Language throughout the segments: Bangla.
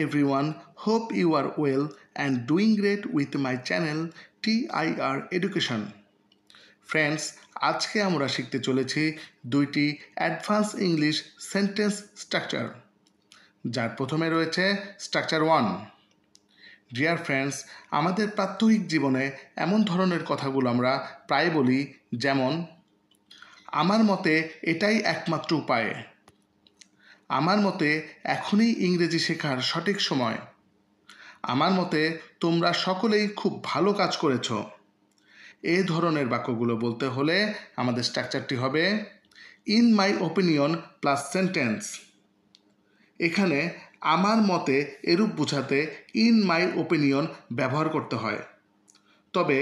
everyone, hope you are well and doing great with my channel TIR Education. Friends, আজকে আমরা শিখতে চলেছি দুইটি অ্যাডভান্স ইংলিশ সেন্টেন্স স্ট্রাকচার, যার প্রথমে রয়েছে স্ট্রাকচার 1। ডিয়ার ফ্রেন্ডস, আমাদের প্রাত্যহিক জীবনে এমন ধরনের কথাগুলো আমরা প্রায় বলি, যেমন আমার মতে এটাই একমাত্র উপায়, আমার মতে এখনই ইংরেজি শেখার সঠিক সময়, আমার মতে তোমরা সকলেই খুব ভালো কাজ করেছ। এই ধরনের বাক্যগুলো বলতে হলে আমাদের স্ট্রাকচারটি হবে in my opinion plus sentence. এখানে আমার মতে এরূপ বোঝাতে ইন মাই ওপিনিয়ন ব্যবহার করতে হয়, তবে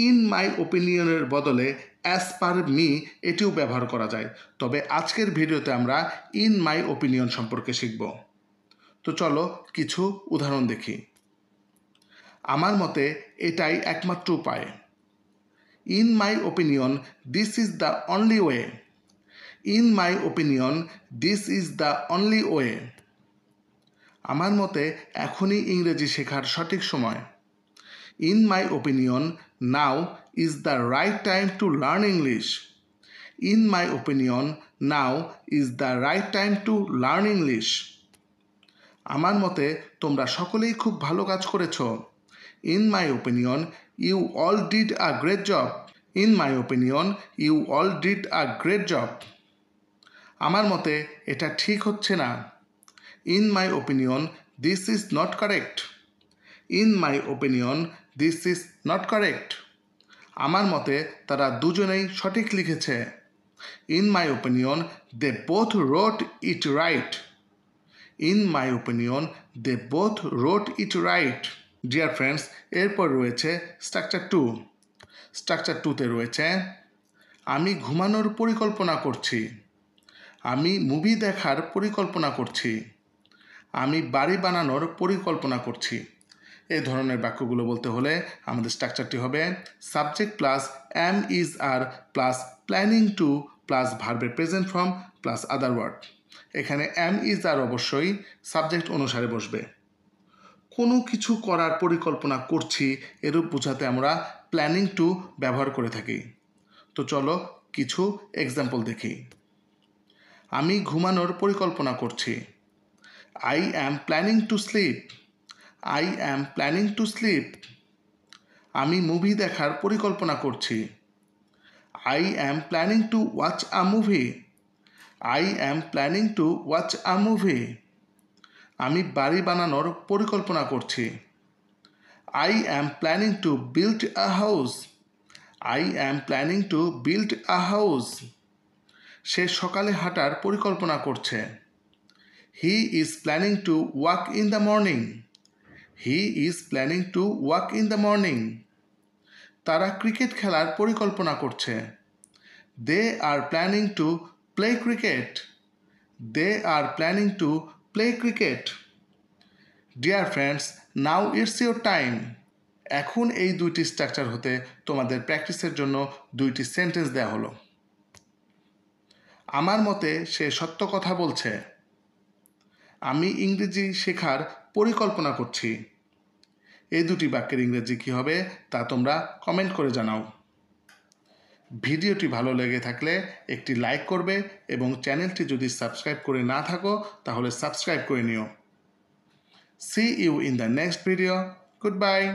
ইন মাই ওপিনিয়নের বদলে অ্যাজ পার মি এটিও ব্যবহার করা যায়। তবে আজকের ভিডিওতে আমরা ইন মাই ওপিনিয়ন সম্পর্কে শিখব। তো চলো কিছু উদাহরণ দেখি। আমার মতে এটাই একমাত্র উপায়। In my opinion this is the only way. In my opinion this is the only way. আমার মতে এখনই ইংরেজি শেখার সঠিক সময়। In my opinion, now is the right time to learn English. In my opinion, now is the right time to learn English. আমার মতে তোমরা সকলেই খুব ভালো কাজ করেছো। In my opinion, you all did a great job. In my opinion, you all did a great job. আমার মতে এটা ঠিক হচ্ছে না। In my opinion, this is not correct. In my opinion, this is not correct. আমার মতে তারা দুজনেই সঠিক লিখেছে। In my opinion, they both wrote it right. In my opinion, they both wrote it right. Dear friends, এরপর রয়েছে স্ট্রাকচার 2। স্ট্রাকচার 2তে রয়েছে আমি ঘুমানোর পরিকল্পনা করছি, আমি মুভি দেখার পরিকল্পনা করছি, আমি বাড়ি বানানোর পরিকল্পনা করছি। এই ধরনের বাক্যগুলো বলতে হলে আমাদের স্ট্রাকচারটি হবে subject plus am is are plus planning to plus ভার্বের present form plus other word. এখানে এম ইজ আর অবশ্যই সাবজেক্ট অনুসারে বসবে। কোনো কিছু করার পরিকল্পনা করছি এরূপ বোঝাতে আমরা প্ল্যানিং টু ব্যবহার করে থাকি। তো চলো কিছু এক্সাম্পল দেখি। আমি ঘুমানোর পরিকল্পনা করছি। I am planning to sleep. I am planning to sleep. আমি মুভি দেখার পরিকল্পনা করছি। I am planning to watch a movie. I am planning to watch a movie. আমি বাড়ি বানানোর পরিকল্পনা করছি। I am planning to build a house. I am planning to build a house. সে সকালে হাঁটার পরিকল্পনা করছে। He is planning to walk in the morning. He is planning to walk in the morning. তারা ক্রিকেট খেলার পরিকল্পনা করছে। They are planning to play cricket. They are planning to play cricket. Dear friends, now it's your time. এখন এই দুইটি স্ট্রাকচার হতে তোমাদের প্র্যাকটিসের জন্য দুইটি সেন্টেন্স দেওয়া হলো। আমার মতে সে সত্য কথা বলছে। আমি ইংরেজি শেখার পরিকল্পনা করছি। এই দুটি বাক্যের ইংরেজি কী হবে তা তোমরা কমেন্ট করে জানাও। ভিডিওটি ভালো লেগে থাকলে একটি লাইক করবে এবং চ্যানেলটি যদি সাবস্ক্রাইব করে না থাকো তাহলে সাবস্ক্রাইব করে নিও। See you in the next video. Goodbye.